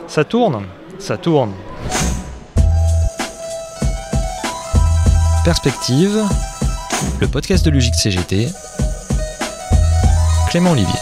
Ça tourne, ça tourne. Perspective, le podcast de Logique CGT, Clément Olivier.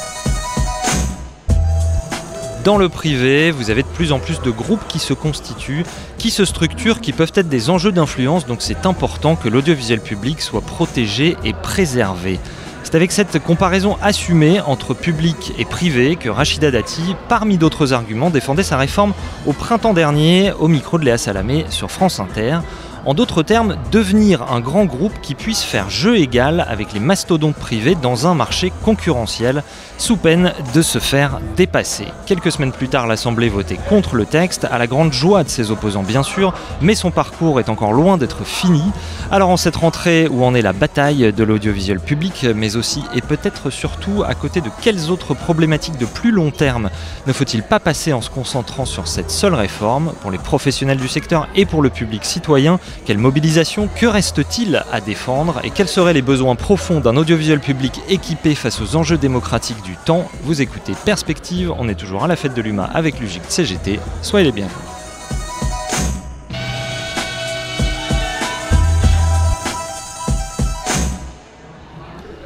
Dans le privé, vous avez de plus en plus de groupes qui se constituent, qui se structurent, qui peuvent être des enjeux d'influence, donc c'est important que l'audiovisuel public soit protégé et préservé. C'est avec cette comparaison assumée entre public et privé que Rachida Dati, parmi d'autres arguments, défendait sa réforme au printemps dernier au micro de Léa Salamé sur France Inter. En d'autres termes, devenir un grand groupe qui puisse faire jeu égal avec les mastodontes privés dans un marché concurrentiel, sous peine de se faire dépasser. Quelques semaines plus tard, l'Assemblée votait contre le texte, à la grande joie de ses opposants bien sûr, mais son parcours est encore loin d'être fini. Alors en cette rentrée où en est la bataille de l'audiovisuel public, mais aussi et peut-être surtout à côté de quelles autres problématiques de plus long terme ne faut-il pas passer en se concentrant sur cette seule réforme, pour les professionnels du secteur et pour le public citoyen? Quelle mobilisation, que reste-t-il à défendre et quels seraient les besoins profonds d'un audiovisuel public équipé face aux enjeux démocratiques du temps? Vous écoutez Perspective, on est toujours à la fête de l'UMA avec Logique CGT, soyez les bienvenus.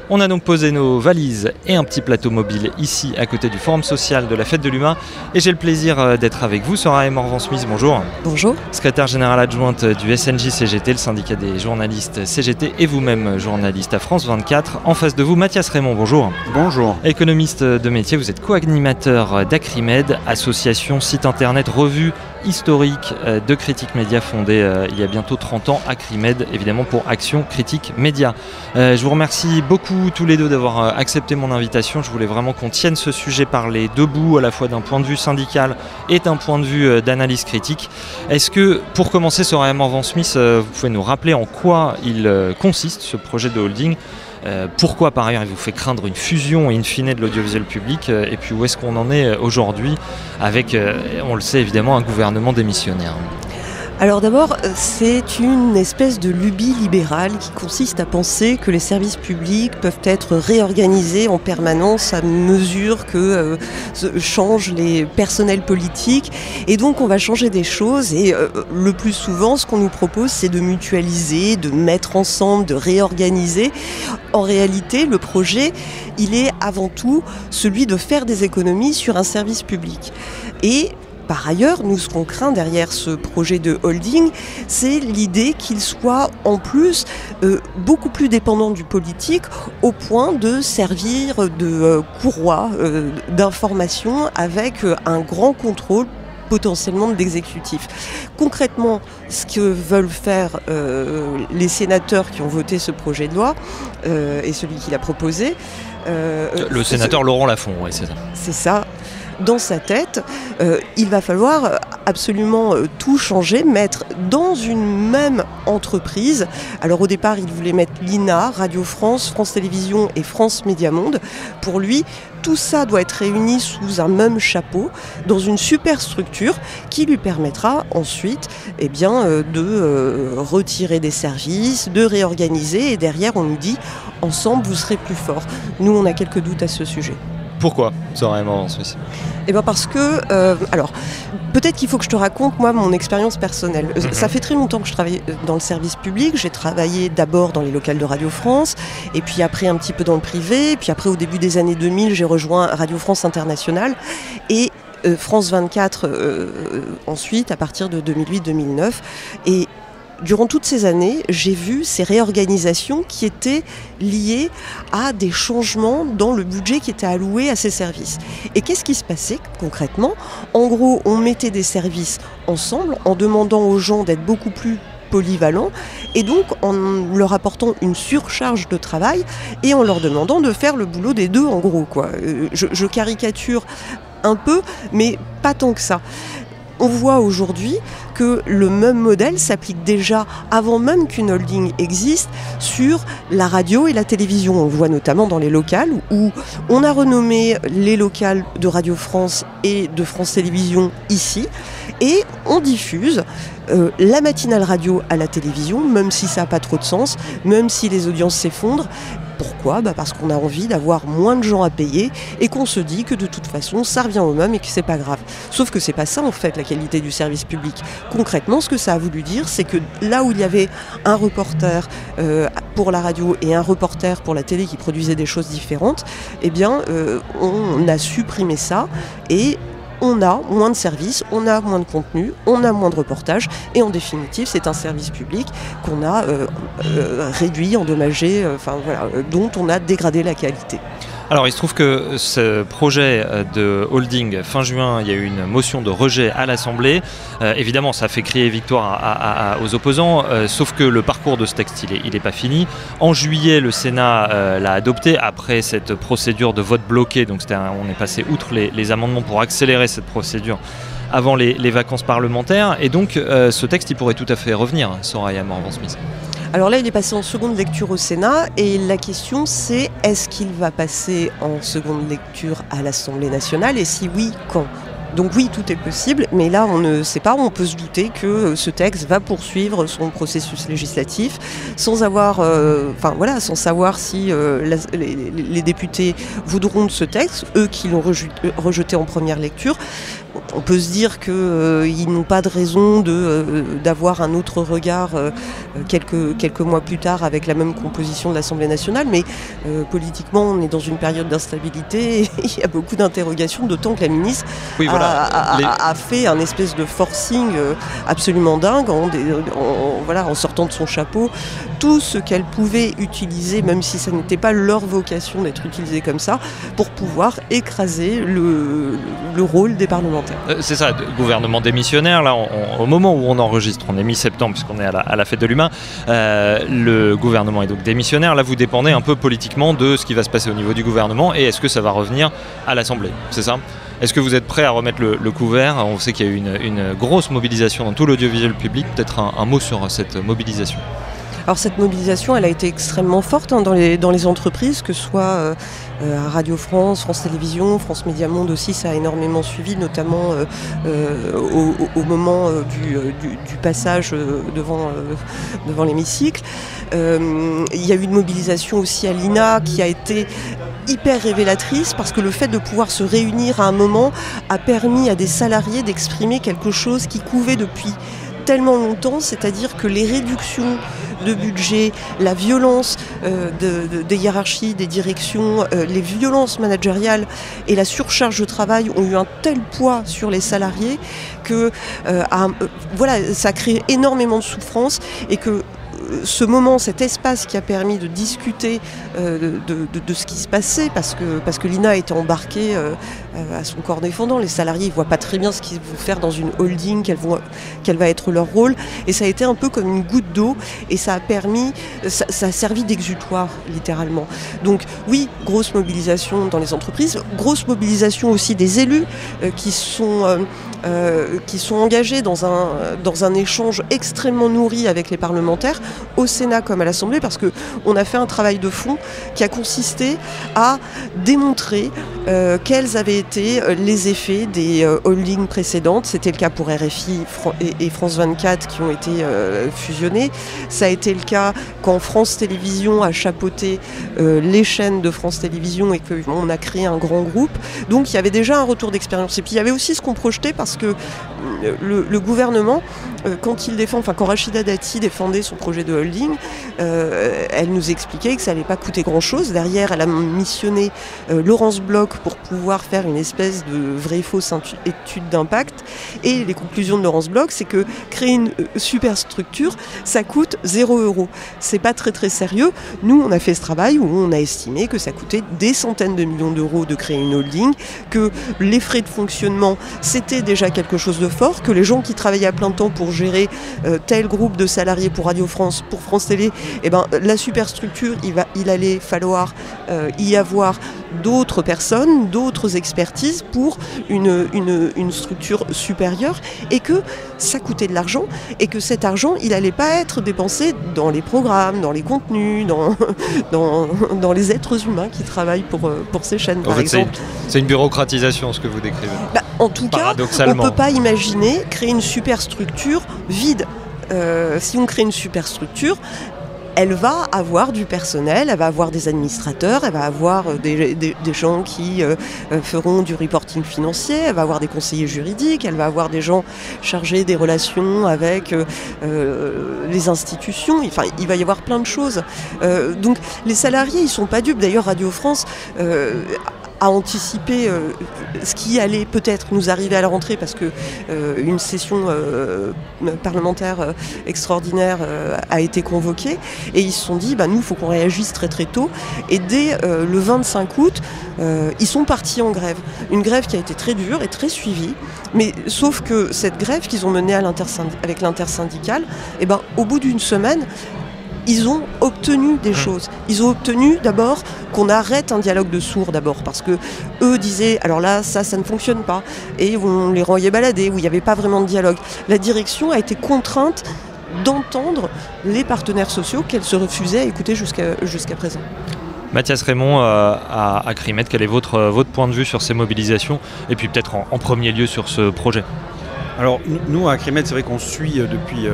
On a donc posé nos valises et un petit plateau mobile ici à côté du forum social de la fête de l'UMA et j'ai le plaisir d'être avec vous, Soraya Morvan-Smith, bonjour. Bonjour. Secrétaire générale adjointe du SNJ CGT, le syndicat des journalistes CGT et vous-même journaliste à France 24. En face de vous, Mathias Raymond, bonjour. Bonjour. Économiste de métier, vous êtes co-animateur d'Acrimed, association, site internet, revue historique de Critique Média fondée il y a bientôt 30 ans, Acrimed, évidemment pour Action Critique Média. Je vous remercie beaucoup tous les deux d'avoir accepté mon invitation. Je voulais vraiment qu'on tienne ce sujet par les deux bouts, à la fois d'un point de vue syndical et d'un point de vue d'analyse critique. Est-ce que, pour commencer, Soraya Morvan-Smith, vous pouvez nous rappeler en quoi il consiste, ce projet de holding ? Pourquoi par ailleurs il vous fait craindre une fusion in fine de l'audiovisuel public et puis où est-ce qu'on en est aujourd'hui avec, on le sait évidemment, un gouvernement démissionnaire? Alors d'abord, c'est une espèce de lubie libérale qui consiste à penser que les services publics peuvent être réorganisés en permanence à mesure que changent les personnels politiques. Et donc on va changer des choses et le plus souvent ce qu'on nous propose c'est de mutualiser, de mettre ensemble, de réorganiser. En réalité, le projet, il est avant tout celui de faire des économies sur un service public. Et par ailleurs, nous, ce qu'on craint derrière ce projet de holding, c'est l'idée qu'il soit en plus beaucoup plus dépendant du politique au point de servir de courroie d'information avec un grand contrôle potentiellement de l'exécutif. Concrètement, ce que veulent faire les sénateurs qui ont voté ce projet de loi et celui qui l'a proposé... le sénateur Laurent Lafont, oui, c'est ça. C'est ça. Dans sa tête, il va falloir absolument tout changer, mettre dans une même entreprise. Alors au départ, il voulait mettre l'INA, Radio France, France Télévisions et France Média Monde. Pour lui, tout ça doit être réuni sous un même chapeau, dans une super structure qui lui permettra ensuite de retirer des services, de réorganiser. Et derrière, on nous dit, ensemble, vous serez plus forts. Nous, on a quelques doutes à ce sujet. Pourquoi, Soraya Morvan-Smith ? Parce que, peut-être qu'il faut que je te raconte, moi, mon expérience personnelle. Ça fait très longtemps que je travaille dans le service public. J'ai travaillé d'abord dans les locales de Radio France, et puis après un petit peu dans le privé, et puis après, au début des années 2000, j'ai rejoint Radio France Internationale, et France 24 ensuite, à partir de 2008-2009. Et durant toutes ces années, j'ai vu ces réorganisations qui étaient liées à des changements dans le budget qui était alloué à ces services. Et qu'est-ce qui se passait concrètement ? En gros, on mettait des services ensemble en demandant aux gens d'être beaucoup plus polyvalents et donc en leur apportant une surcharge de travail et en leur demandant de faire le boulot des deux en gros, quoi. Je caricature un peu, mais pas tant que ça. On voit aujourd'hui que le même modèle s'applique déjà avant même qu'une holding existe sur la radio et la télévision. On le voit notamment dans les locales où on a renommé les locales de Radio France et de France Télévisions ici et on diffuse la matinale radio à la télévision, même si ça n'a pas trop de sens, même si les audiences s'effondrent. Pourquoi ? Parce qu'on a envie d'avoir moins de gens à payer et qu'on se dit que de toute façon ça revient au même et que c'est pas grave. Sauf que c'est pas ça en fait la qualité du service public. Concrètement, ce que ça a voulu dire, c'est que là où il y avait un reporter pour la radio et un reporter pour la télé qui produisait des choses différentes, eh bien on a supprimé ça et on a moins de services, on a moins de contenu, on a moins de reportages et en définitive c'est un service public qu'on a réduit, endommagé, dont on a dégradé la qualité. Alors il se trouve que ce projet de holding, fin juin, il y a eu une motion de rejet à l'Assemblée. Évidemment, ça fait crier victoire aux opposants, sauf que le parcours de ce texte, il est pas fini. En juillet, le Sénat l'a adopté après cette procédure de vote bloqué. Donc on est passé outre les amendements pour accélérer cette procédure avant les vacances parlementaires. Et donc ce texte, il pourrait tout à fait revenir, Soraya Morvan-Smith. Alors là, il est passé en seconde lecture au Sénat et la question c'est est-ce qu'il va passer en seconde lecture à l'Assemblée nationale et si oui, quand ? Donc oui, tout est possible, mais là on ne sait pas, on peut se douter que ce texte va poursuivre son processus législatif sans sans savoir si les députés voudront de ce texte, eux qui l'ont rejeté en première lecture. On peut se dire qu'ils n'ont pas de raison d'avoir un autre regard quelques mois plus tard avec la même composition de l'Assemblée nationale, mais politiquement on est dans une période d'instabilité et il y a beaucoup d'interrogations, d'autant que la ministre a fait un espèce de forcing absolument dingue en sortant de son chapeau tout ce qu'elle pouvait utiliser, même si ça n'était pas leur vocation d'être utilisé comme ça, pour pouvoir écraser le rôle des parlementaires. C'est ça, gouvernement démissionnaire, là, au moment où on enregistre, on est mi-septembre puisqu'on est à la fête de l'humain, le gouvernement est donc démissionnaire, là vous dépendez un peu politiquement de ce qui va se passer au niveau du gouvernement et est-ce que ça va revenir à l'Assemblée, c'est ça ? Est-ce que vous êtes prêt à remettre le couvert ? On sait qu'il y a eu une grosse mobilisation dans tout l'audiovisuel public, peut-être un mot sur cette mobilisation. Alors cette mobilisation, elle a été extrêmement forte dans les entreprises, que ce soit à Radio France, France Télévisions, France Média Monde aussi, ça a énormément suivi, notamment au moment du passage devant l'hémicycle. Il y a eu une mobilisation aussi à l'INA qui a été hyper révélatrice parce que le fait de pouvoir se réunir à un moment a permis à des salariés d'exprimer quelque chose qui couvait depuis tellement longtemps, c'est-à-dire que les réductions de budget, la violence des hiérarchies, des directions, les violences managériales et la surcharge de travail ont eu un tel poids sur les salariés que ça a créé énormément de souffrance et que ce moment, cet espace qui a permis de discuter de ce qui se passait, parce que l'INA était embarquée à son corps défendant. Les salariés ne voient pas très bien ce qu'ils vont faire dans une holding, quel va être leur rôle. Et ça a été un peu comme une goutte d'eau et ça a servi d'exutoire, littéralement. Donc oui, grosse mobilisation dans les entreprises, grosse mobilisation aussi des élus qui sont engagés dans un échange extrêmement nourri avec les parlementaires, au Sénat comme à l'Assemblée, parce qu'on a fait un travail de fond qui a consisté à démontrer quels avaient été les effets des holdings précédentes. C'était le cas pour RFI et France 24 qui ont été fusionnés. Ça a été le cas quand France Télévisions a chapeauté les chaînes de France Télévisions et qu'on a créé un grand groupe. Donc il y avait déjà un retour d'expérience. Et puis il y avait aussi ce qu'on projetait parce que le gouvernement, quand Rachida Dati défendait son projet de holding, elle nous expliquait que ça n'allait pas coûter grand-chose. Derrière, elle a missionné Laurence Bloch pour pouvoir faire une espèce de vraie-fausse étude d'impact. Et les conclusions de Laurence Bloch, c'est que créer une super structure, ça coûte 0 €. C'est pas très très sérieux. Nous, on a fait ce travail où on a estimé que ça coûtait des centaines de millions d'euros de créer une holding, que les frais de fonctionnement, c'était déjà quelque chose de fort, que les gens qui travaillaient à plein temps pour gérer tel groupe de salariés pour Radio France, pour France Télé, la superstructure, il allait falloir y avoir d'autres personnes, d'autres expertises pour une structure supérieure et que ça coûtait de l'argent et que cet argent, il n'allait pas être dépensé dans les programmes, dans les contenus, dans les êtres humains qui travaillent pour ces chaînes, par exemple. C'est une bureaucratisation, ce que vous décrivez. En tout cas, on ne peut pas imaginer créer une superstructure vide. Si on crée une superstructure, elle va avoir du personnel, elle va avoir des administrateurs, elle va avoir des gens qui feront du reporting financier, elle va avoir des conseillers juridiques, elle va avoir des gens chargés des relations avec les institutions. Enfin, il va y avoir plein de choses. Donc les salariés, ils ne sont pas dupes. D'ailleurs, Radio France a anticipé ce qui allait peut-être nous arriver à la rentrée, parce que une session parlementaire extraordinaire a été convoquée, et ils se sont dit nous, il faut qu'on réagisse très très tôt, et dès le 25 août ils sont partis en grève, une grève qui a été très dure et très suivie, mais sauf que cette grève qu'ils ont menée avec l'intersyndicale, au bout d'une semaine, ils ont obtenu des choses. Ils ont obtenu d'abord qu'on arrête un dialogue de sourds d'abord, parce que eux disaient alors là ça ne fonctionne pas, et on les renvoyait balader, où il n'y avait pas vraiment de dialogue. La direction a été contrainte d'entendre les partenaires sociaux qu'elle se refusait à écouter jusqu'à présent. Mathias Raymond, à Crimet, quel est votre point de vue sur ces mobilisations, et puis peut-être en premier lieu sur ce projet ? Alors nous à Crimet, c'est vrai qu'on suit depuis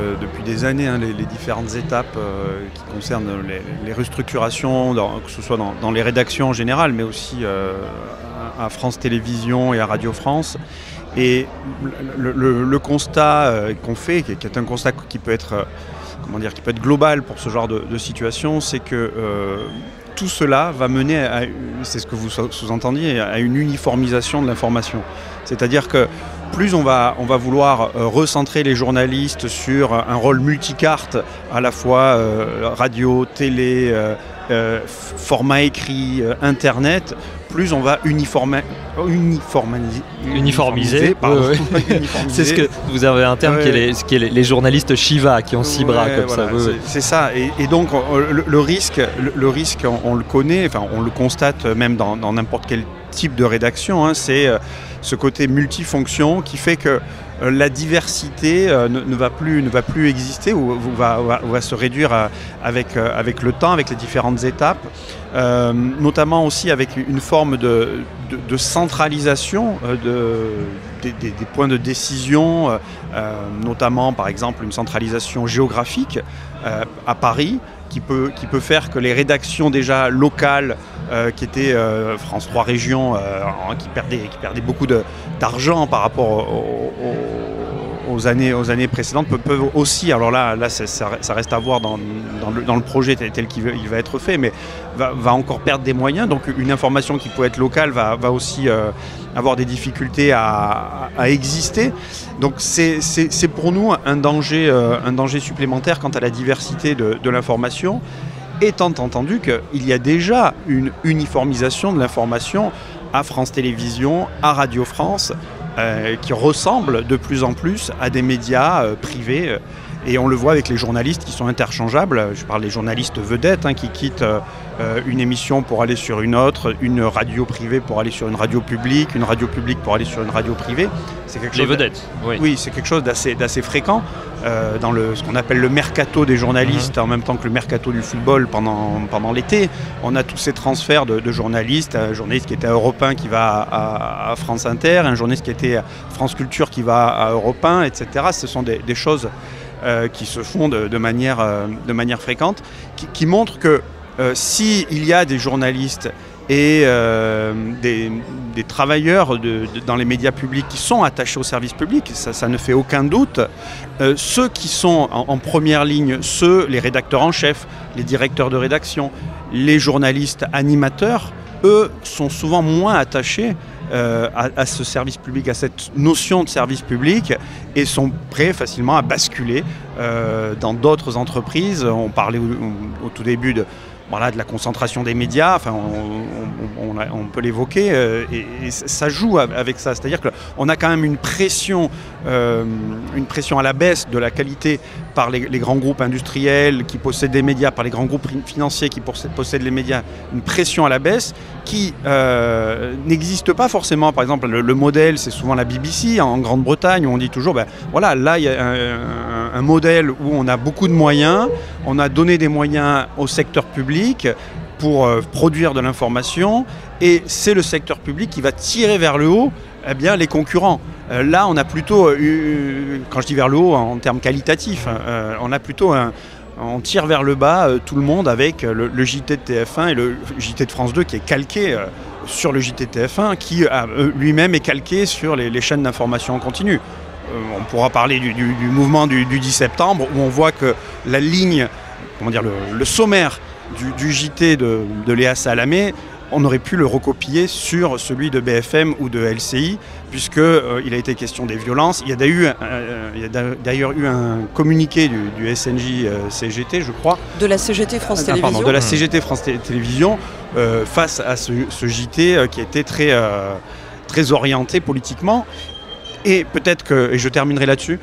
des années les différentes étapes qui concernent les restructurations, que ce soit dans les rédactions en général, mais aussi à France Télévisions et à Radio France. Et le constat qu'on fait, qui est un constat qui peut être global pour ce genre de situation, c'est que tout cela va mener c'est ce que vous sous-entendiez, à une uniformisation de l'information. C'est-à-dire que plus on va vouloir recentrer les journalistes sur un rôle multicarte, à la fois radio, télé, format écrit, internet, plus on va uniformiser. Pardon. C'est ce que vous avez un terme qui est les journalistes Shiva, qui ont 6 bras comme voilà, ça. C'est ça. Et donc le risque, on le connaît, enfin on le constate même dans n'importe quel type de rédaction, c'est ce côté multifonction qui fait que la diversité ne va plus exister, ou va se réduire avec le temps, avec les différentes étapes, notamment aussi avec une forme de centralisation des points de décision, notamment par exemple une centralisation géographique à Paris, qui peut faire que les rédactions déjà locales qui étaient France 3 Régions, qui perdaient beaucoup d'argent par rapport aux années précédentes, peuvent aussi, alors là ça reste à voir dans le projet tel qu'il va être fait, mais va encore perdre des moyens. Donc une information qui peut être locale va aussi avoir des difficultés à exister. Donc c'est pour nous un danger supplémentaire quant à la diversité de l'information, étant entendu qu'il y a déjà une uniformisation de l'information à France Télévisions, à Radio France, qui ressemble de plus en plus à des médias privés. Et on le voit avec les journalistes qui sont interchangeables. Je parle des journalistes vedettes qui quittent une émission pour aller sur une autre, une radio privée pour aller sur une radio publique pour aller sur une radio privée. C'est quelque chose vedettes, oui. Oui, c'est quelque chose d'assez fréquent dans ce qu'on appelle le mercato des journalistes, en même temps que le mercato du football pendant l'été. On a tous ces transferts de journalistes, un journaliste qui était à Europe 1 qui va à France Inter, un journaliste qui était à France Culture qui va à Europe 1, etc. Ce sont des choses qui se font de manière fréquente, qui montrent que s'il y a des journalistes et des travailleurs dans les médias publics qui sont attachés au service public, ça ne fait aucun doute, ceux qui sont en première ligne, les rédacteurs en chef, les directeurs de rédaction, les journalistes animateurs, eux sont souvent moins attachés à ce service public, à cette notion de service public, et sont prêts facilement à basculer dans d'autres entreprises. On parlait au tout début de la concentration des médias, enfin, on peut l'évoquer, et ça joue avec ça. C'est-à-dire qu'on a quand même une pression à la baisse de la qualité par les grands groupes industriels qui possèdent des médias, par les grands groupes financiers qui possèdent les médias, une pression à la baisse qui n'existe pas forcément. Par exemple, le modèle, c'est souvent la BBC en Grande-Bretagne, où on dit toujours, là il y a un modèle où on a beaucoup de moyens, on a donné des moyens au secteur public pour produire de l'information, et c'est le secteur public qui va tirer vers le haut eh bien, les concurrents. Là, on a plutôt, quand je dis vers le haut, en termes qualitatifs, on a plutôt on tire vers le bas tout le monde avec le JT de TF1 et le JT de France 2 qui est calqué sur le JT de TF1, qui lui-même est calqué sur les chaînes d'information en continu. On pourra parler du mouvement du 10 septembre, où on voit que la ligne, le sommaire du JT de Léa Salamé, on aurait pu le recopier sur celui de BFM ou de LCI, puisqu'il a été question des violences. Il y a d'ailleurs eu un communiqué du SNJ CGT, je crois. De la CGT France Télévisions. Pardon, de la CGT France Télévisions, face à ce JT qui était très orienté politiquement. Et peut-être que, et je terminerai là-dessus,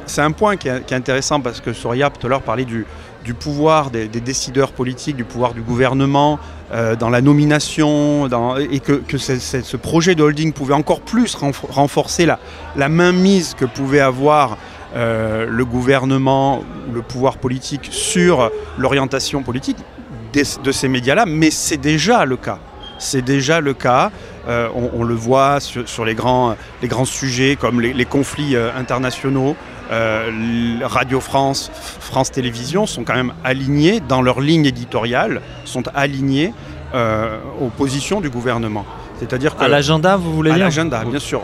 c'est un point qui est intéressant, parce que Soria tout à l'heure parlait du pouvoir des décideurs politiques, du pouvoir du gouvernement dans la nomination, et que ce projet de holding pouvait encore plus renforcer la mainmise que pouvait avoir le gouvernement ou le pouvoir politique sur l'orientation politique de ces médias-là, mais c'est déjà le cas. C'est déjà le cas, on le voit sur les grands sujets comme les conflits internationaux. Radio France, France Télévisions sont quand même alignés dans leur ligne éditoriale, sont alignés aux positions du gouvernement. C'est-à-dire que, à l'agenda, vous voulez dire ? À l'agenda, bien sûr.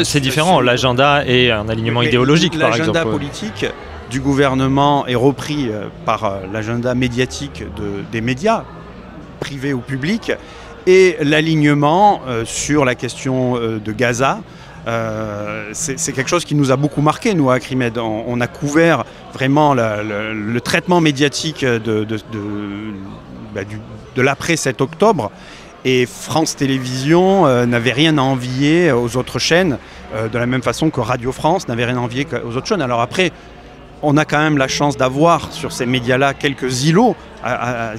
C'est différent, l'agenda et un alignement idéologique, par exemple. L'agenda politique du gouvernement est repris par l'agenda médiatique des médias, privés ou publics, et l'alignement sur la question de Gaza. C'est quelque chose qui nous a beaucoup marqué, nous, à Acrimed. On a couvert vraiment le traitement médiatique de l'après 7 octobre, et France Télévisions n'avait rien à envier aux autres chaînes, de la même façon que Radio France n'avait rien à envier aux autres chaînes. Alors après, on a quand même la chance d'avoir sur ces médias-là quelques îlots,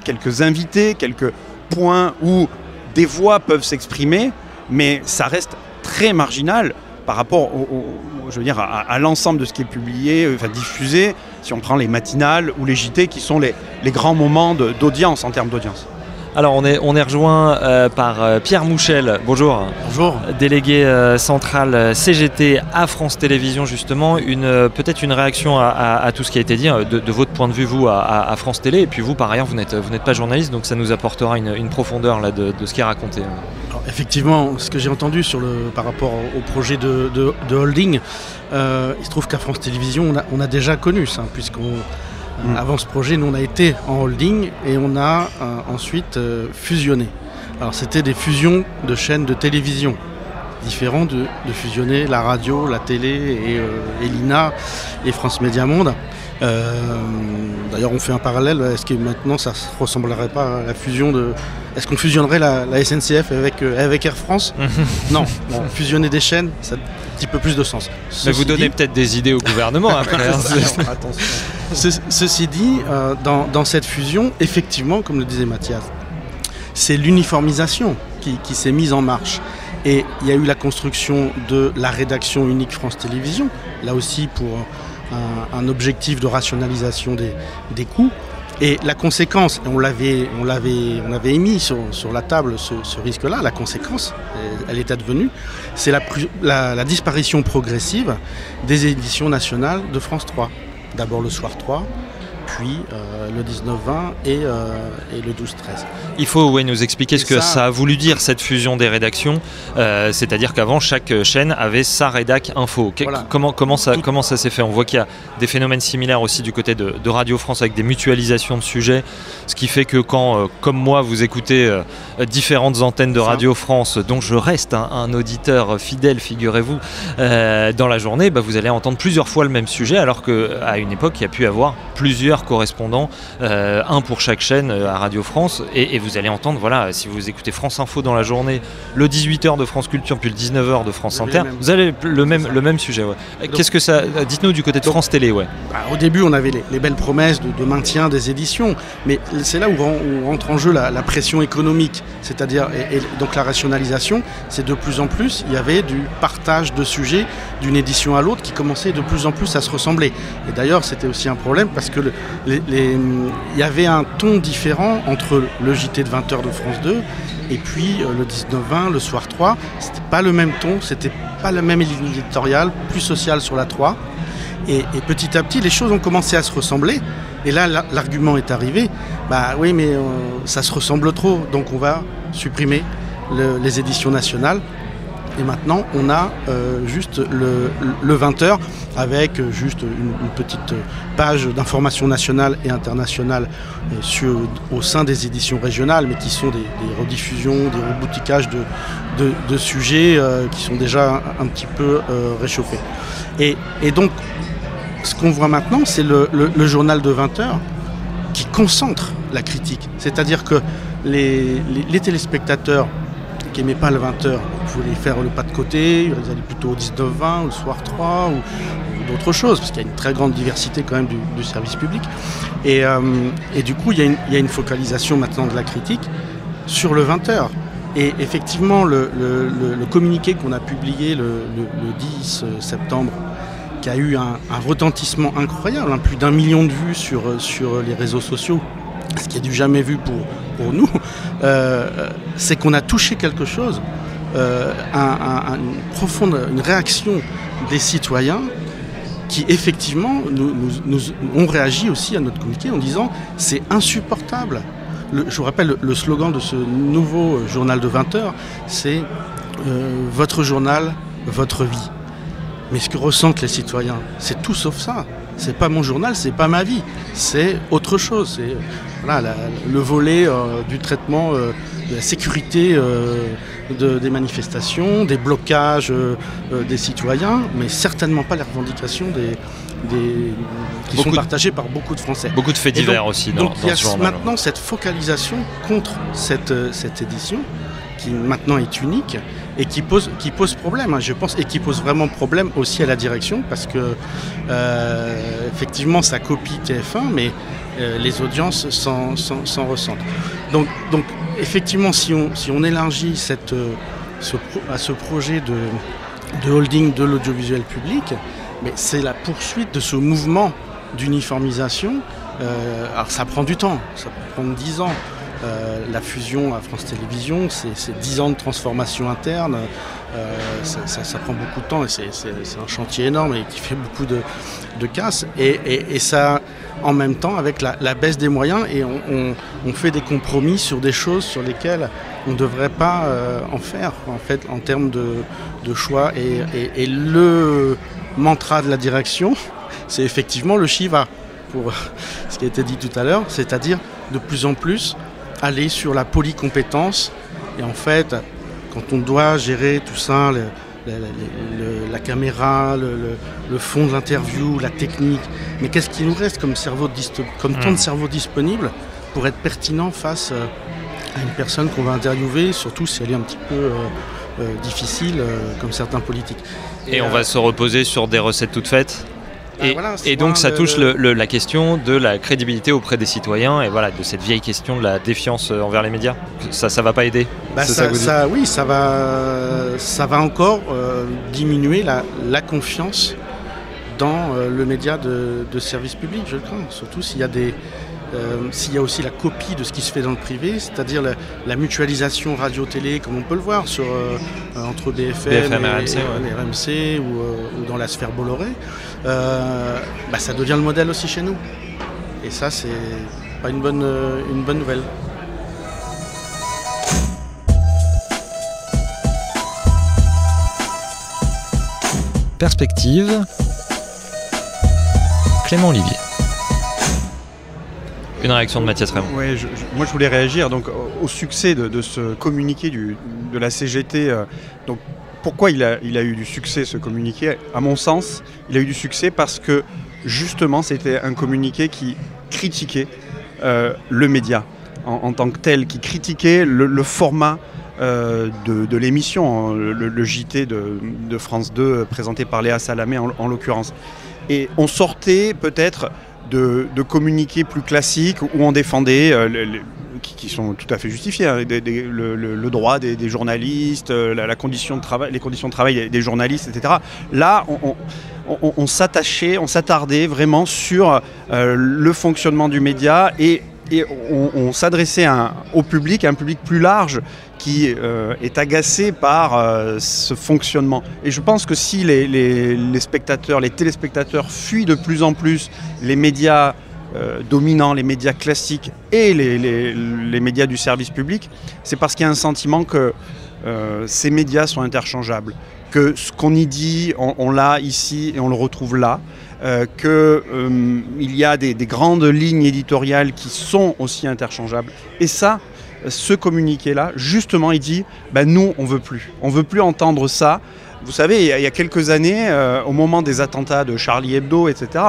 quelques invités, quelques points où des voix peuvent s'exprimer, mais ça reste très marginal par rapport à l'ensemble de ce qui est publié, diffusé, si on prend les matinales ou les JT, qui sont les grands moments d'audience, en termes d'audience. Alors on est rejoint par Pierre Mouchel, bonjour. Bonjour. Délégué central CGT à France Télévisions, justement. Peut-être une réaction à tout ce qui a été dit, de votre point de vue, vous, à France Télé. Et puis vous, par ailleurs, vous n'êtes pas journaliste, donc ça nous apportera une profondeur là, de ce qui est raconté. Alors, effectivement, ce que j'ai entendu par rapport au projet de holding, il se trouve qu'à France Télévisions, on a déjà connu ça, avant ce projet, nous on a été en holding et on a ensuite fusionné. Alors c'était des fusions de chaînes de télévision, différent de fusionner la radio, la télé et l'INA et France Média Monde. D'ailleurs on fait un parallèle, est-ce que maintenant ça ne ressemblerait pas à la fusion de... Est-ce qu'on fusionnerait la SNCF avec Air France? Non, fusionner des chaînes, ça a un petit peu plus de sens. Mais vous donnez peut-être des idées au gouvernement après. Attention. Ceci dit, dans cette fusion, effectivement, comme le disait Mathias, c'est l'uniformisation qui s'est mise en marche. Et il y a eu la construction de la rédaction unique France Télévisions, là aussi pour un objectif de rationalisation des coûts. Et la conséquence, on l'avait émis sur la table ce risque-là, la conséquence, elle est advenue, c'est la disparition progressive des éditions nationales de France 3. D'abord le Soir 3, puis le 19-20 et le 12-13. Il faut nous expliquer ce que ça a voulu dire, cette fusion des rédactions. C'est-à-dire qu'avant, chaque chaîne avait sa rédac info. Voilà. Comment ça s'est fait? On voit qu'il y a des phénomènes similaires aussi du côté de Radio France, avec des mutualisations de sujets. Ce qui fait que quand, comme moi, vous écoutez différentes antennes de Radio France, dont je reste un auditeur fidèle, figurez-vous, dans la journée, vous allez entendre plusieurs fois le même sujet, alors qu'à une époque, il y a pu avoir plusieurs correspondants, un pour chaque chaîne à Radio France, et vous allez entendre, voilà, si vous écoutez France Info dans la journée, le 18h de France Culture, puis le 19h de France Inter, vous avez le même sujet. Ouais. Qu'est-ce que ça... Dites-nous du côté de France Télé. Ouais. Au début, on avait les belles promesses de maintien des éditions, mais c'est là où rentre en jeu la pression économique, c'est-à-dire, et donc la rationalisation, c'est de plus en plus, il y avait du partage de sujets d'une édition à l'autre qui commençait de plus en plus à se ressembler. Et d'ailleurs, c'était aussi un problème parce que il y avait un ton différent entre le JT de 20h de France 2 et puis le 19-20, le soir 3. C'était pas le même ton, c'était pas la même ligne éditoriale, plus sociale sur la 3. Et petit à petit, les choses ont commencé à se ressembler. Et là, l'argument est arrivé. Bah oui, mais ça se ressemble trop, donc on va supprimer les éditions nationales. Et maintenant, on a juste le 20h avec juste une petite page d'information nationale et internationale au sein des éditions régionales, mais qui sont des rediffusions, des reboutiquages de sujets qui sont déjà un petit peu réchauffés. Et donc, ce qu'on voit maintenant, c'est le journal de 20h qui concentre la critique. C'est-à-dire que les téléspectateurs qui n'aimaient pas le 20h voulaient faire le pas de côté, ils allaient plutôt au 19-20, ou le soir 3, ou d'autres choses, parce qu'il y a une très grande diversité quand même du service public. Et du coup, il y a une focalisation maintenant de la critique sur le 20h. Et effectivement, le communiqué qu'on a publié le 10 septembre, qui a eu un retentissement incroyable, plus d'1 million de vues sur les réseaux sociaux, ce qui est du jamais vu pour nous, c'est qu'on a touché quelque chose, une réaction des citoyens qui effectivement ont réagi aussi à notre communiqué en disant c'est insupportable. Je vous rappelle le slogan de ce nouveau journal de 20h, c'est votre journal, votre vie. Mais ce que ressentent les citoyens, c'est tout sauf ça. C'est pas mon journal, c'est pas ma vie, c'est autre chose. C'est le volet du traitement de la sécurité des manifestations, des blocages des citoyens, mais certainement pas les revendications qui sont partagées par beaucoup de Français. Beaucoup de faits divers aussi dans ce journal. Donc il y a maintenant cette focalisation contre cette édition qui maintenant est unique et qui pose problème, je pense, et qui pose vraiment problème aussi à la direction parce que effectivement ça copie TF1, mais les audiences s'en ressentent. Donc effectivement, si on élargit à ce projet de holding de l'audiovisuel public, mais c'est la poursuite de ce mouvement d'uniformisation. Alors ça prend du temps, ça peut prendre 10 ans. La fusion à France Télévisions, c'est 10 ans de transformation interne, ça prend beaucoup de temps et c'est un chantier énorme et qui fait beaucoup de casse et ça en même temps avec la baisse des moyens et on fait des compromis sur des choses sur lesquelles on ne devrait pas en faire en fait en termes de choix et le mantra de la direction c'est effectivement le Shiva pour ce qui a été dit tout à l'heure, c'est-à-dire de plus en plus aller sur la polycompétence et en fait quand on doit gérer tout ça, la caméra, le fond de l'interview, la technique, mais qu'est-ce qu'il nous reste comme temps de cerveau disponible pour être pertinent face à une personne qu'on va interviewer, surtout si elle est un petit peu difficile comme certains politiques. Et on va se reposer sur des recettes toutes faites. Et donc ça touche la question de la crédibilité auprès des citoyens et voilà, de cette vieille question de la défiance envers les médias. Ça va pas aider. Oui, ça va encore diminuer la confiance dans le média de service public, je crains. Surtout s'il y a aussi la copie de ce qui se fait dans le privé, c'est-à-dire la mutualisation radio-télé, comme on peut le voir entre BFM et RMC ou dans la sphère Bolloré, ça devient le modèle aussi chez nous. Et ça, c'est pas une bonne nouvelle. Perspective, Clément Olivier. Une réaction de Mathias Raymond. Oui, moi je voulais réagir donc, au succès de ce communiqué de la CGT. Donc, pourquoi il a eu du succès ce communiqué ? À mon sens, il a eu du succès parce que justement c'était un communiqué qui critiquait le média en tant que tel, qui critiquait le format de l'émission, le JT de France 2 présenté par Léa Salamé en l'occurrence. Et on sortait peut-être de communiqués plus classiques où on défendait, qui sont tout à fait justifiées, hein, le droit des journalistes, la condition de travail, les conditions de travail des journalistes, etc. Là, on s'attardait vraiment sur le fonctionnement du média et on s'adressait au public, à un public plus large qui est agacé par ce fonctionnement. Et je pense que si les spectateurs, les téléspectateurs fuient de plus en plus les médias dominants, les médias classiques et les médias du service public, c'est parce qu'il y a un sentiment que ces médias sont interchangeables, que ce qu'on y dit, on l'a ici et on le retrouve là, qu'il y a des grandes lignes éditoriales qui sont aussi interchangeables. Et ça, ce communiqué-là, justement, il dit nous, on veut plus entendre ça. Vous savez, il y a quelques années, au moment des attentats de Charlie Hebdo, etc.,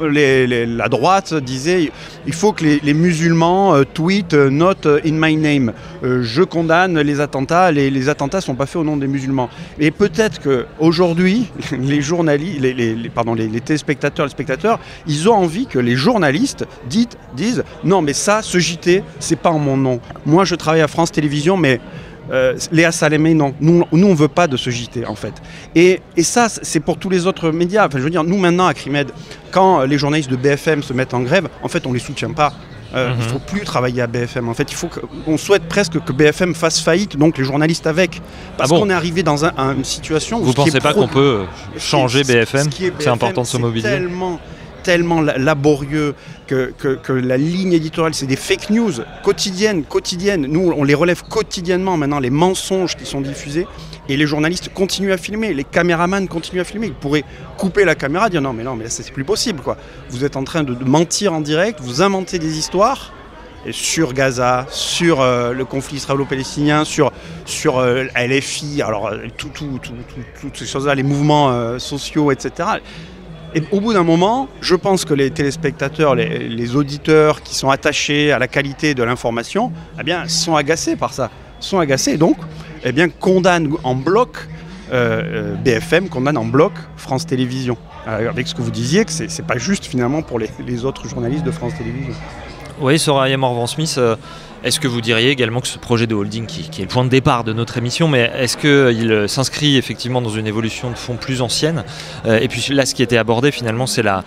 la droite disait il faut que les musulmans tweetent not in my name. Je condamne les attentats. Les attentats ne sont pas faits au nom des musulmans. Et peut-être qu'aujourd'hui, les journalistes, les téléspectateurs, les spectateurs, ils ont envie que les journalistes disent non, mais ça, ce JT, c'est pas en mon nom. Moi, je travaille à France Télévisions, mais Léa Salamé, non. Nous, on ne veut pas de ce JT, en fait. Et ça, c'est pour tous les autres médias. Enfin, je veux dire, nous, maintenant, à Crimed, quand les journalistes de BFM se mettent en grève, en fait, on ne les soutient pas. Il ne faut plus travailler à BFM. En fait, on souhaite presque que BFM fasse faillite, donc les journalistes avec. Parce qu'on est arrivé dans une situation où... Vous ne pensez pas qu'on peut changer BFM? C'est important de se mobiliser. Tellement laborieux que la ligne éditoriale, c'est des fake news quotidiennes. Nous, on les relève quotidiennement maintenant, les mensonges qui sont diffusés, et les journalistes continuent à filmer, les caméramans continuent à filmer. Ils pourraient couper la caméra, dire non mais c'est plus possible, quoi. Vous êtes en train de mentir en direct, vous inventez des histoires sur Gaza, sur le conflit israélo-palestinien, sur LFI, alors toutes ces choses-là, les mouvements sociaux, etc. Et au bout d'un moment, je pense que les téléspectateurs, les auditeurs qui sont attachés à la qualité de l'information, sont agacés par ça. Sont agacés et donc, condamnent en bloc BFM, condamnent en bloc France Télévisions. Avec ce que vous disiez, que c'est pas juste finalement pour les autres journalistes de France Télévisions. Oui, Soraya Morvan-Smith, est-ce que vous diriez également que ce projet de holding, qui est le point de départ de notre émission, mais est-ce qu'il s'inscrit effectivement dans une évolution de fond plus ancienne? Et puis là, ce qui était abordé finalement, c'est la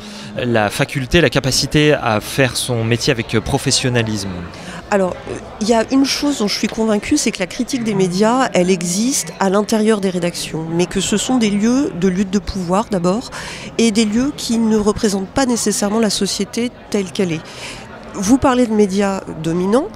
faculté, la capacité à faire son métier avec professionnalisme. Alors, il y a une chose dont je suis convaincue, c'est que la critique des médias, elle existe à l'intérieur des rédactions, mais que ce sont des lieux de lutte de pouvoir d'abord, et des lieux qui ne représentent pas nécessairement la société telle qu'elle est. Vous parlez de médias dominants,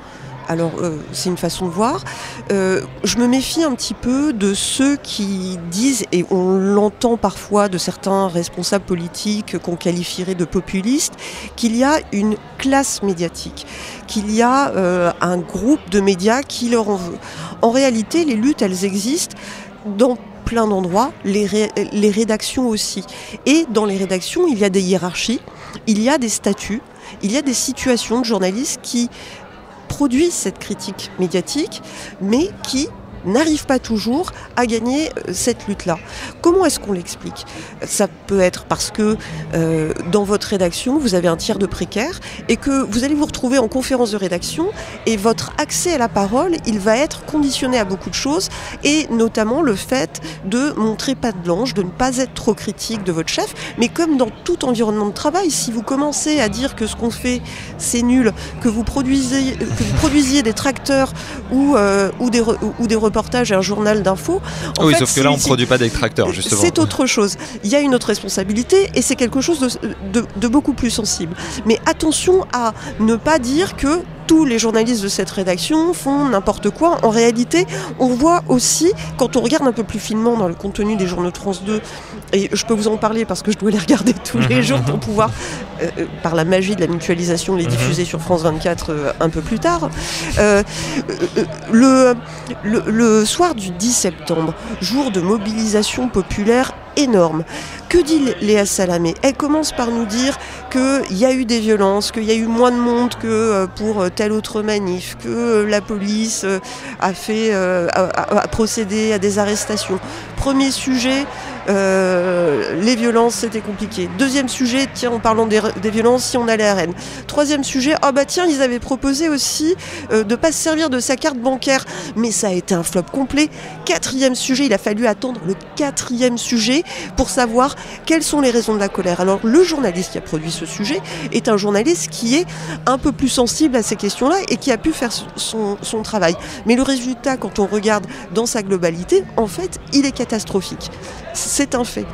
alors c'est une façon de voir. Je me méfie un petit peu de ceux qui disent, et on l'entend parfois de certains responsables politiques qu'on qualifierait de populistes, qu'il y a une classe médiatique, qu'il y a un groupe de médias qui leur en veut. En réalité, les luttes, elles existent dans plein d'endroits, les rédactions aussi. Et dans les rédactions, il y a des hiérarchies, il y a des statuts, il y a des situations de journalistes qui produisent cette critique médiatique, mais qui n'arrivent pas toujours à gagner cette lutte-là. Comment est-ce qu'on l'explique? Ça peut être parce que dans votre rédaction, vous avez un tiers de précaires et que vous allez vous retrouver en conférence de rédaction et votre accès à la parole, il va être conditionné à beaucoup de choses et notamment le fait de montrer patte blanche, de ne pas être trop critique de votre chef, mais comme dans tout environnement de travail, si vous commencez à dire que ce qu'on fait, c'est nul, que vous produisiez des tracteurs ou des reportages et un journal d'infos. Oui, sauf que là, on ne produit pas des tracteurs, justement. C'est autre chose. Il y a une autre responsabilité et c'est quelque chose de beaucoup plus sensible. Mais attention à ne pas dire que tous les journalistes de cette rédaction font n'importe quoi. En réalité, on voit aussi, quand on regarde un peu plus finement dans le contenu des journaux de France 2, et je peux vous en parler parce que je dois les regarder tous les jours pour pouvoir, par la magie de la mutualisation, les diffuser sur France 24 un peu plus tard. Le soir du 10 septembre, jour de mobilisation populaire énorme. Que dit Léa Salamé? Elle commence par nous dire qu'il y a eu des violences, qu'il y a eu moins de monde que pour telle autre manif, que la police a procédé à des arrestations. Premier sujet, les violences, c'était compliqué. Deuxième sujet, tiens, en parlant des violences, si on allait à Rennes. Troisième sujet, ah bah tiens, ils avaient proposé aussi de ne pas se servir de sa carte bancaire, mais ça a été un flop complet. Quatrième sujet, il a fallu attendre le quatrième sujet pour savoir quelles sont les raisons de la colère. Alors le journaliste qui a produit ce sujet est un journaliste qui est un peu plus sensible à ces questions-là et qui a pu faire son travail. Mais le résultat, quand on regarde dans sa globalité, en fait, il est catastrophique. C'est un fait.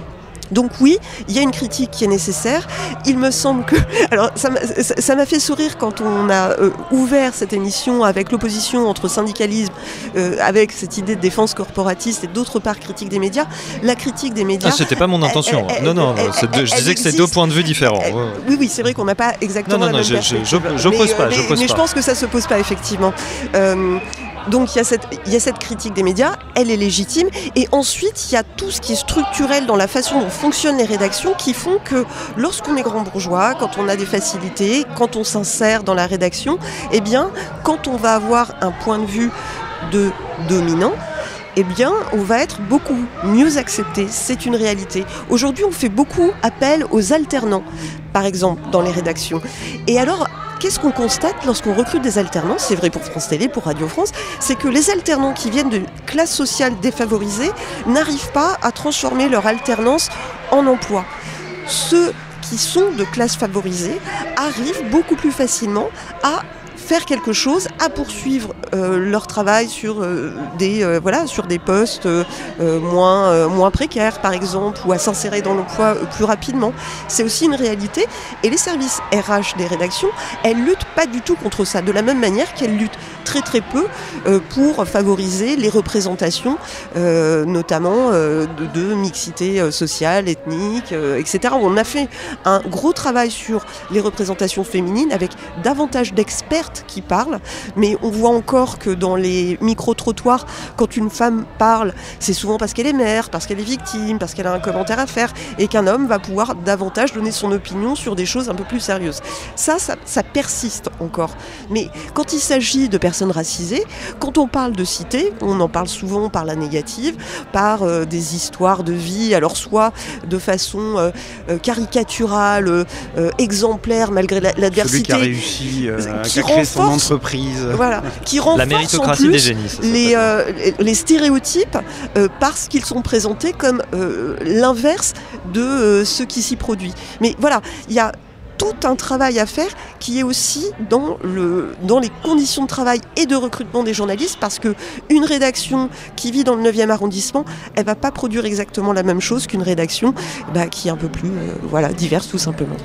Donc oui, il y a une critique qui est nécessaire. Il me semble que... Alors ça m'a fait sourire quand on a ouvert cette émission avec l'opposition entre syndicalisme, avec cette idée de défense corporatiste et d'autre part critique des médias. La critique des médias... Ah, c'était pas mon intention. Non, je disais que c'est deux points de vue différents. Oui, c'est vrai qu'on n'a pas exactement la même perspective. J'oppose pas. Mais je pense que ça se pose pas, effectivement. Donc il y a cette critique des médias, elle est légitime, et ensuite il y a tout ce qui est structurel dans la façon dont fonctionnent les rédactions qui font que lorsqu'on est grand bourgeois, quand on a des facilités, quand on s'insère dans la rédaction, eh bien quand on va avoir un point de vue de dominant, eh bien, on va être beaucoup mieux accepté. C'est une réalité. Aujourd'hui, on fait beaucoup appel aux alternants, par exemple, dans les rédactions. Et alors, qu'est-ce qu'on constate lorsqu'on recrute des alternants ? C'est vrai pour France Télé, pour Radio France, c'est que les alternants qui viennent de classes sociales défavorisées n'arrivent pas à transformer leur alternance en emploi. Ceux qui sont de classes favorisées arrivent beaucoup plus facilement à faire quelque chose, à poursuivre leur travail sur des postes moins précaires, par exemple, ou à s'insérer dans l'emploi plus rapidement. C'est aussi une réalité. Et les services RH des rédactions, elles luttent pas du tout contre ça, de la même manière qu'elles luttent très très peu pour favoriser les représentations, notamment de mixité sociale, ethnique, etc. On a fait un gros travail sur les représentations féminines avec davantage d'experts qui parlent, mais on voit encore que dans les micro-trottoirs, quand une femme parle, c'est souvent parce qu'elle est mère, parce qu'elle est victime, parce qu'elle a un commentaire à faire, et qu'un homme va pouvoir davantage donner son opinion sur des choses un peu plus sérieuses. Ça persiste encore. Mais quand il s'agit de personnes racisées, quand on parle de cité, on en parle souvent par la négative, par des histoires de vie, alors soit de façon caricaturale, exemplaire malgré l'adversité. Celui qui a réussi, qui a créé son entreprise. Voilà, qui renforce la méritocratie en plus des génies, les stéréotypes parce qu'ils sont présentés comme l'inverse de ce qui s'y produit. Mais voilà, il y a tout un travail à faire qui est aussi dans les conditions de travail et de recrutement des journalistes, parce qu'une rédaction qui vit dans le 9e arrondissement, elle ne va pas produire exactement la même chose qu'une rédaction qui est un peu plus diverse tout simplement.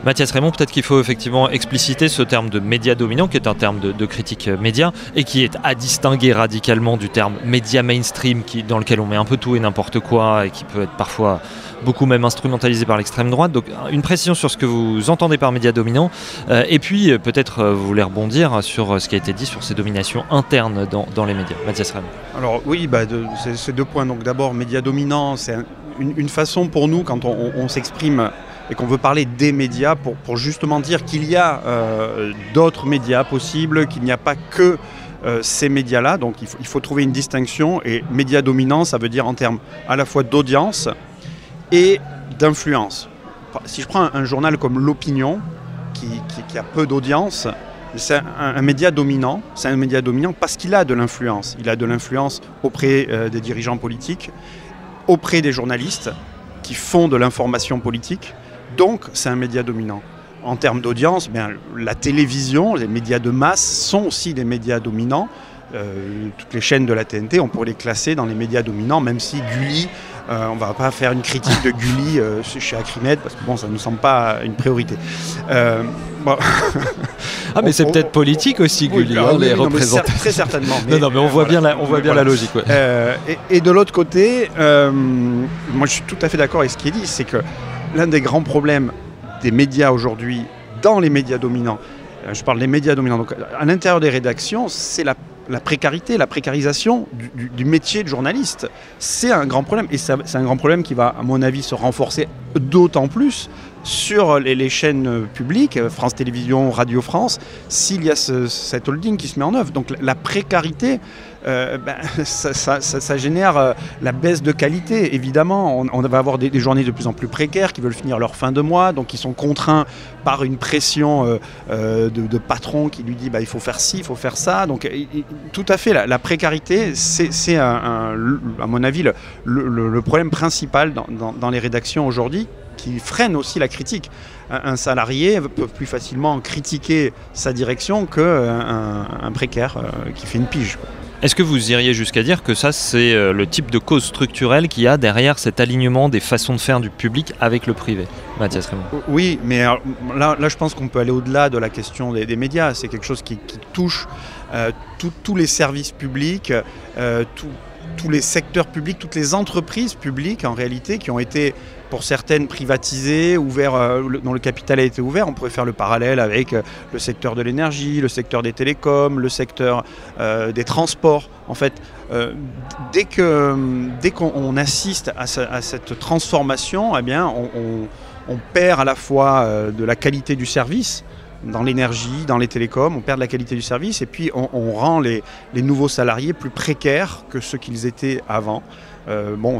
Mathias Raymond, peut-être qu'il faut effectivement expliciter ce terme de média dominant, qui est un terme de critique média, et qui est à distinguer radicalement du terme média mainstream, dans lequel on met un peu tout et n'importe quoi, et qui peut être parfois beaucoup même instrumentalisé par l'extrême droite. Donc une précision sur ce que vous entendez par média dominant, et puis peut-être vous voulez rebondir sur ce qui a été dit sur ces dominations internes dans les médias. Mathias Raymond. Alors oui, c'est deux points. Donc d'abord, média dominant, c'est une façon pour nous, quand on s'exprime et qu'on veut parler des médias, pour justement dire qu'il y a d'autres médias possibles, qu'il n'y a pas que ces médias-là. Donc il faut trouver une distinction, et média dominant, ça veut dire en termes à la fois d'audience et d'influence. Si je prends un journal comme L'Opinion, qui a peu d'audience, c'est un média dominant. C'est un média dominant parce qu'il a de l'influence. Il a de l'influence auprès des dirigeants politiques, auprès des journalistes qui font de l'information politique. Donc c'est un média dominant. En termes d'audience, la télévision, les médias de masse sont aussi des médias dominants. Toutes les chaînes de la TNT, on pourrait les classer dans les médias dominants, même si Gulli, on ne va pas faire une critique de Gulli chez Acrimed, parce que ça ne nous semble pas une priorité. Mais c'est peut-être politique aussi, Gulli, les représentants. Très certainement. Mais on voit bien la logique. Ouais. Et de l'autre côté, moi je suis tout à fait d'accord avec ce qui est dit, c'est que l'un des grands problèmes des médias aujourd'hui, dans les médias dominants, je parle des médias dominants, donc à l'intérieur des rédactions, c'est la précarité, la précarisation du métier de journaliste. C'est un grand problème, et c'est un grand problème qui va, à mon avis, se renforcer d'autant plus sur les chaînes publiques, France Télévisions, Radio France, s'il y a cette holding qui se met en œuvre. Donc la précarité, ça génère la baisse de qualité. Évidemment, on va avoir des journées de plus en plus précaires qui veulent finir leur fin de mois, donc ils sont contraints par une pression de patron qui lui dit il faut faire ci, il faut faire ça. Donc tout à fait, la précarité, c'est à mon avis le problème principal dans les rédactions aujourd'hui, qui freine aussi la critique. Un salarié peut plus facilement critiquer sa direction qu'un précaire qui fait une pige. Est-ce que vous iriez jusqu'à dire que ça, c'est le type de cause structurelle qu'il y a derrière cet alignement des façons de faire du public avec le privé? Mathias Raymond. Oui, mais là, je pense qu'on peut aller au-delà de la question des médias. C'est quelque chose qui touche tous les services publics, tous les secteurs publics, toutes les entreprises publiques en réalité qui ont été pour certaines privatisées, dont le capital a été ouvert. On pourrait faire le parallèle avec le secteur de l'énergie, le secteur des télécoms, le secteur des transports. En fait, dès qu'on assiste à cette transformation, eh bien, on perd à la fois de la qualité du service, dans l'énergie, dans les télécoms, on perd de la qualité du service et puis on rend les nouveaux salariés plus précaires que ceux qu'ils étaient avant.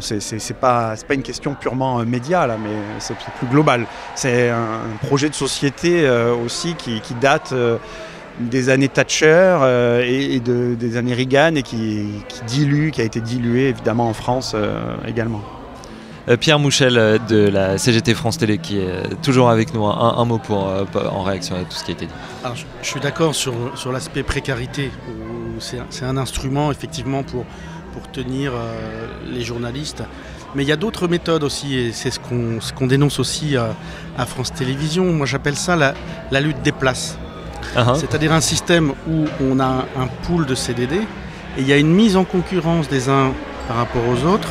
C'est pas une question purement média là, mais c'est plus global. C'est un projet de société aussi qui date des années Thatcher et des années Reagan et qui a été dilué évidemment en France également. Pierre Mouchel de la CGT France Télé qui est toujours avec nous. Un mot en réaction à tout ce qui a été dit. Alors, je suis d'accord sur l'aspect précarité. C'est un instrument effectivement pour tenir les journalistes. Mais il y a d'autres méthodes aussi et c'est ce qu'on dénonce aussi à France Télévisions. Moi j'appelle ça la lutte des places. C'est-à-dire un système où on a un pool de CDD et il y a une mise en concurrence des uns par rapport aux autres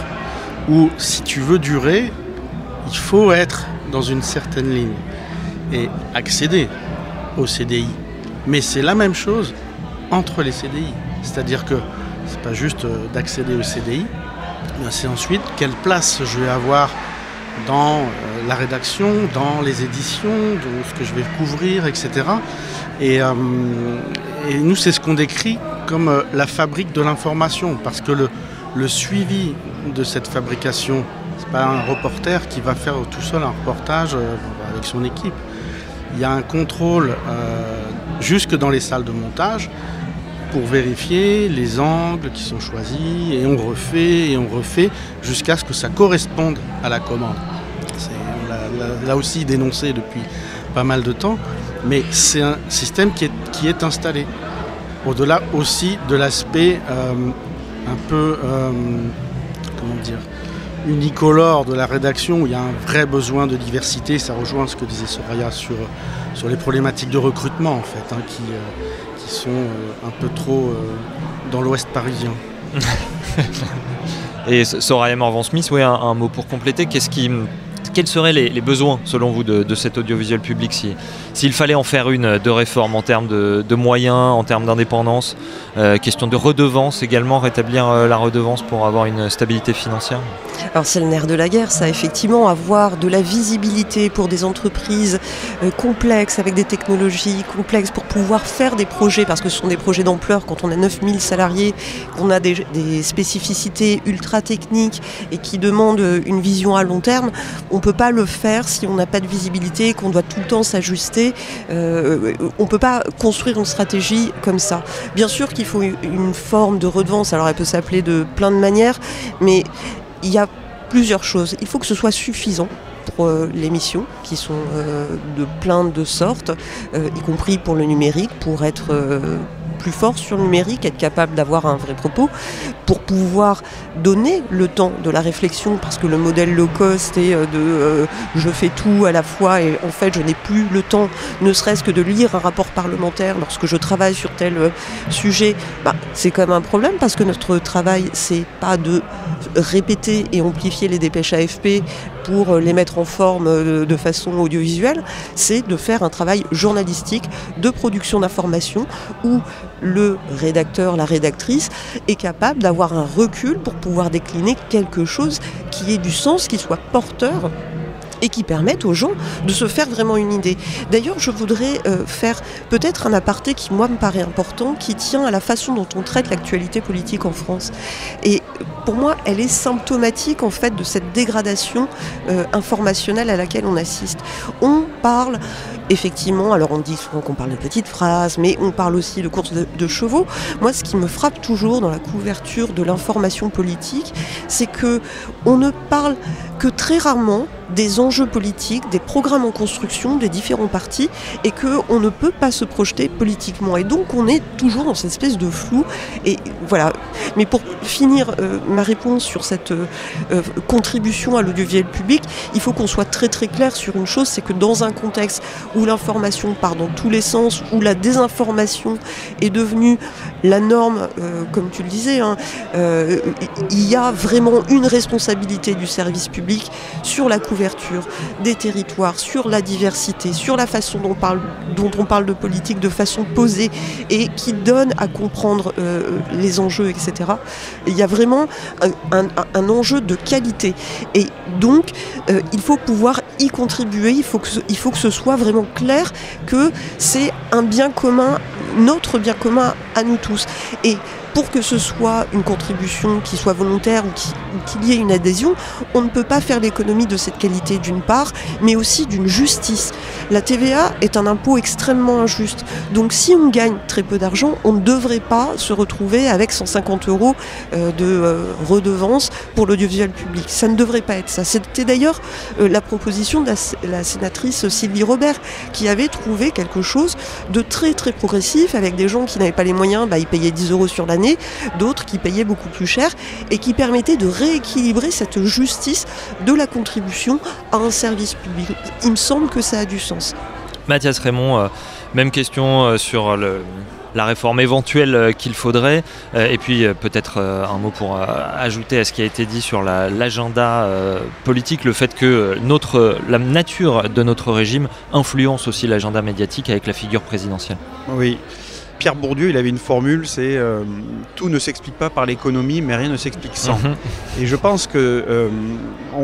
où si tu veux durer, il faut être dans une certaine ligne et accéder au CDI. Mais c'est la même chose entre les CDI. C'est-à-dire que c'est pas juste d'accéder au CDI, mais c'est ensuite quelle place je vais avoir dans la rédaction, dans les éditions, dans ce que je vais couvrir, etc. Et nous, c'est ce qu'on décrit comme la fabrique de l'information, parce que le suivi de cette fabrication, c'est pas un reporter qui va faire tout seul un reportage avec son équipe. Il y a un contrôle jusque dans les salles de montage pour vérifier les angles qui sont choisis et on refait jusqu'à ce que ça corresponde à la commande. On l'a aussi dénoncé depuis pas mal de temps, mais c'est un système qui est installé. Au-delà aussi de l'aspect un peu unicolore de la rédaction où il y a un vrai besoin de diversité. Ça rejoint ce que disait Soraya sur les problématiques de recrutement en fait, qui sont un peu trop dans l'ouest parisien. Et Soraya Morvan-Smith, oui, un mot pour compléter. Quels seraient les besoins, selon vous, de cet audiovisuel public s'il fallait en faire une de réforme en termes de moyens, en termes d'indépendance, question de redevance également, rétablir la redevance pour avoir une stabilité financière? Alors c'est le nerf de la guerre, ça, effectivement, avoir de la visibilité pour des entreprises complexes, avec des technologies complexes, pour pouvoir faire des projets, parce que ce sont des projets d'ampleur, quand on a 9000 salariés, qu'on a des spécificités ultra techniques et qui demandent une vision à long terme, on ne peut pas le faire si on n'a pas de visibilité, qu'on doit tout le temps s'ajuster. On ne peut pas construire une stratégie comme ça. Bien sûr qu'il faut une forme de redevance, alors elle peut s'appeler de plein de manières, mais il y a plusieurs choses. Il faut que ce soit suffisant pour les missions qui sont de plein de sortes, y compris pour le numérique, pour être plus fort sur le numérique, être capable d'avoir un vrai propos, pour pouvoir donner le temps de la réflexion, parce que le modèle low cost est je fais tout à la fois et en fait je n'ai plus le temps, ne serait-ce que de lire un rapport parlementaire lorsque je travaille sur tel sujet. C'est quand même un problème, parce que notre travail, c'est pas de répéter et amplifier les dépêches AFP pour les mettre en forme de façon audiovisuelle, c'est de faire un travail journalistique de production d'informations où le rédacteur, la rédactrice est capable d'avoir un recul pour pouvoir décliner quelque chose qui ait du sens, qui soit porteur et qui permettent aux gens de se faire vraiment une idée. D'ailleurs, je voudrais faire peut-être un aparté qui, moi, me paraît important, qui tient à la façon dont on traite l'actualité politique en France. Et pour moi, elle est symptomatique, en fait, de cette dégradation informationnelle à laquelle on assiste. On parle, effectivement, alors on dit souvent qu'on parle de petites phrases, mais on parle aussi de courses de chevaux. Moi, ce qui me frappe toujours dans la couverture de l'information politique, c'est que on ne parle que très rarement des enjeux politiques, des programmes en construction des différents partis, et qu'on ne peut pas se projeter politiquement. Et donc on est toujours dans cette espèce de flou. Et voilà. Mais pour finir ma réponse sur cette contribution à l'audiovisuel public, il faut qu'on soit très très clair sur une chose, c'est que dans un contexte où l'information part dans tous les sens, où la désinformation est devenue la norme, comme tu le disais, il y a vraiment une responsabilité du service public sur la couverture des territoires, sur la diversité, sur la façon dont on parle de politique de façon posée et qui donne à comprendre les enjeux, etc. Il y a vraiment un enjeu de qualité. Et donc, il faut pouvoir y contribuer, il faut que ce soit vraiment clair que c'est un bien commun, notre bien commun à nous tous. Et pour que ce soit une contribution qui soit volontaire ou qu'il y ait une adhésion, on ne peut pas faire l'économie de cette qualité d'une part, mais aussi d'une justice. La TVA est un impôt extrêmement injuste. Donc si on gagne très peu d'argent, on ne devrait pas se retrouver avec 150 € de redevance pour l'audiovisuel public. Ça ne devrait pas être ça. C'était d'ailleurs la proposition de la sénatrice Sylvie Robert, qui avait trouvé quelque chose de très très progressif, avec des gens qui n'avaient pas les moyens, ils payaient 10 € sur l'année, d'autres qui payaient beaucoup plus cher, et qui permettait de rééquilibrer cette justice de la contribution à un service public. Il me semble que ça a du sens. Mathias Raymond, même question sur la réforme éventuelle qu'il faudrait, et puis peut-être un mot pour ajouter à ce qui a été dit sur l'agenda politique, le fait que la nature de notre régime influence aussi l'agenda médiatique avec la figure présidentielle. Oui. Pierre Bourdieu, il avait une formule, c'est tout ne s'explique pas par l'économie, mais rien ne s'explique sans. Et je pense que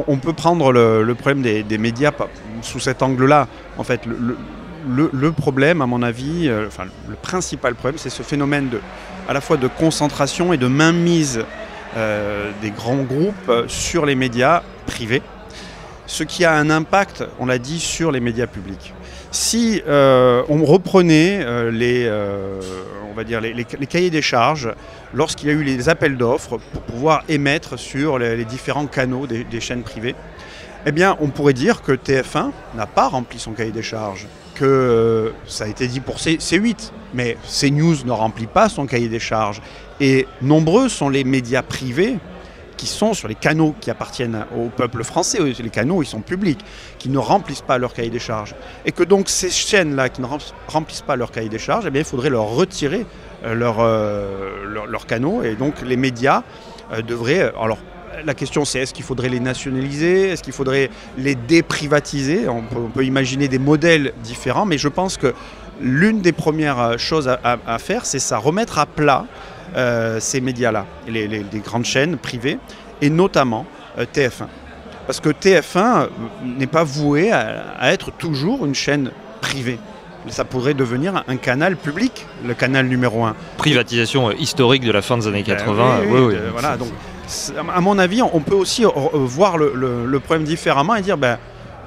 on peut prendre le problème des médias sous cet angle-là. En fait, le problème, à mon avis, le principal problème, c'est ce phénomène à la fois de concentration et de mainmise des grands groupes sur les médias privés, ce qui a un impact, on l'a dit, sur les médias publics. Si on reprenait les cahiers des charges lorsqu'il y a eu les appels d'offres pour pouvoir émettre sur les différents canaux des chaînes privées, eh bien, on pourrait dire que TF1 n'a pas rempli son cahier des charges, que ça a été dit pour C8, mais CNews ne remplit pas son cahier des charges. Et nombreux sont les médias privés qui sont sur les canaux qui appartiennent au peuple français, les canaux ils sont publics, qui ne remplissent pas leur cahier des charges. Et que donc ces chaînes-là qui ne remplissent pas leur cahier des charges, eh bien, il faudrait leur retirer leurs canaux, et donc les médias devraient... Alors, la question c'est, est-ce qu'il faudrait les nationaliser, est-ce qu'il faudrait les déprivatiser? On peut imaginer des modèles différents, mais je pense que l'une des premières choses à faire, c'est ça, remettre à plat ces médias-là, les grandes chaînes privées, et notamment TF1. Parce que TF1 n'est pas voué à être toujours une chaîne privée. Ça pourrait devenir un canal public, le canal numéro 1. Privatisation historique de la fin des années 80. Oui. Voilà, donc, à mon avis, on peut aussi voir le problème différemment et dire...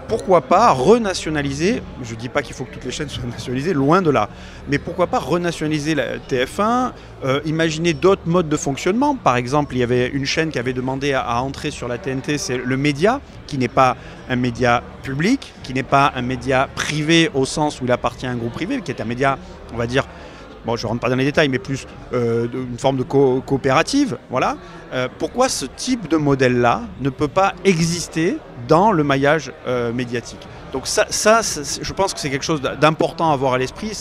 pourquoi pas renationaliser, je ne dis pas qu'il faut que toutes les chaînes soient nationalisées, loin de là, mais pourquoi pas renationaliser la TF1, imaginer d'autres modes de fonctionnement. Par exemple, il y avait une chaîne qui avait demandé à entrer sur la TNT, c'est le Média, qui n'est pas un média public, qui n'est pas un média privé au sens où il appartient à un groupe privé, qui est un média, on va dire, bon, je ne rentre pas dans les détails, mais plus une forme de coopérative. Voilà. Pourquoi ce type de modèle-là ne peut pas exister dans le maillage médiatique? Donc ça, je pense que c'est quelque chose d'important à avoir à l'esprit,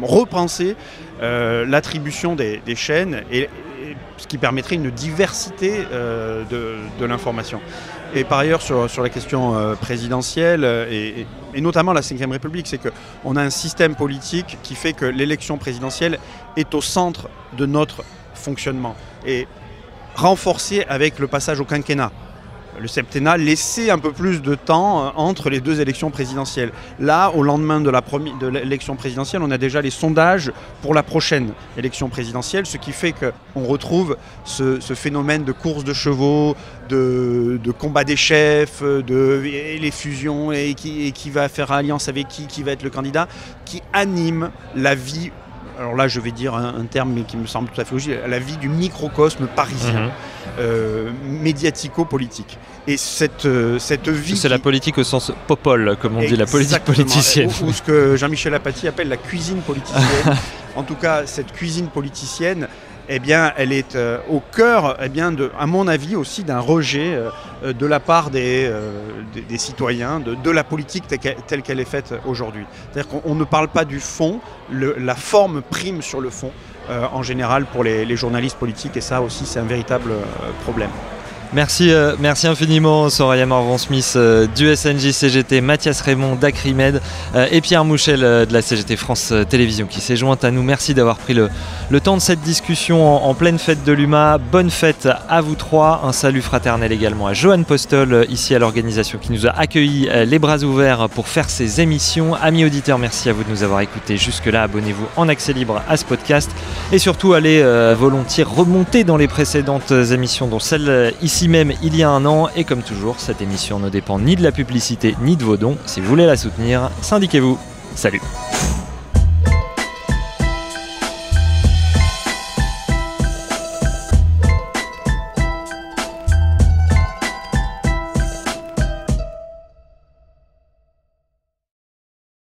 repenser l'attribution des chaînes, et ce qui permettrait une diversité de l'information. Et par ailleurs, sur la question présidentielle, et notamment la Ve République, c'est qu'on a un système politique qui fait que l'élection présidentielle est au centre de notre fonctionnement, et renforcé avec le passage au quinquennat. le septennat laissait un peu plus de temps entre les deux élections présidentielles. Là, au lendemain de l'élection présidentielle, on a déjà les sondages pour la prochaine élection présidentielle, ce qui fait qu'on retrouve ce phénomène de course de chevaux, de combat des chefs, et les fusions, et qui va faire alliance avec qui va être le candidat, qui anime la vie. Alors là, je vais dire un terme qui me semble tout à fait logique, la vie du microcosme parisien, médiatico-politique. Et cette vie... C'est la politique au sens popole, comme on dit, la politique politicienne. Ou ce que Jean-Michel Apathy appelle la cuisine politicienne. En tout cas, cette cuisine politicienne, eh bien, elle est au cœur, à mon avis, aussi d'un rejet de la part des citoyens, de la politique telle qu'elle est faite aujourd'hui. C'est-à-dire qu'on ne parle pas du fond, la forme prime sur le fond, en général, pour les journalistes politiques, et ça aussi, c'est un véritable problème. Merci infiniment Soraya Morvan-Smith du SNJ CGT, Mathias Raymond d'Acrimed et Pierre Mouchel de la CGT France Télévisions qui s'est jointe à nous. Merci d'avoir pris le temps de cette discussion en pleine fête de l'UMA. Bonne fête à vous trois. Un salut fraternel également à Johan Postol ici à l'organisation qui nous a accueillis les bras ouverts pour faire ces émissions. Amis auditeurs, merci à vous de nous avoir écoutés jusque-là. Abonnez-vous en accès libre à ce podcast et surtout allez volontiers remonter dans les précédentes émissions dont celle ici même il y a un an. Et comme toujours, cette émission ne dépend ni de la publicité ni de vos dons. Si vous voulez la soutenir, syndiquez-vous. Salut.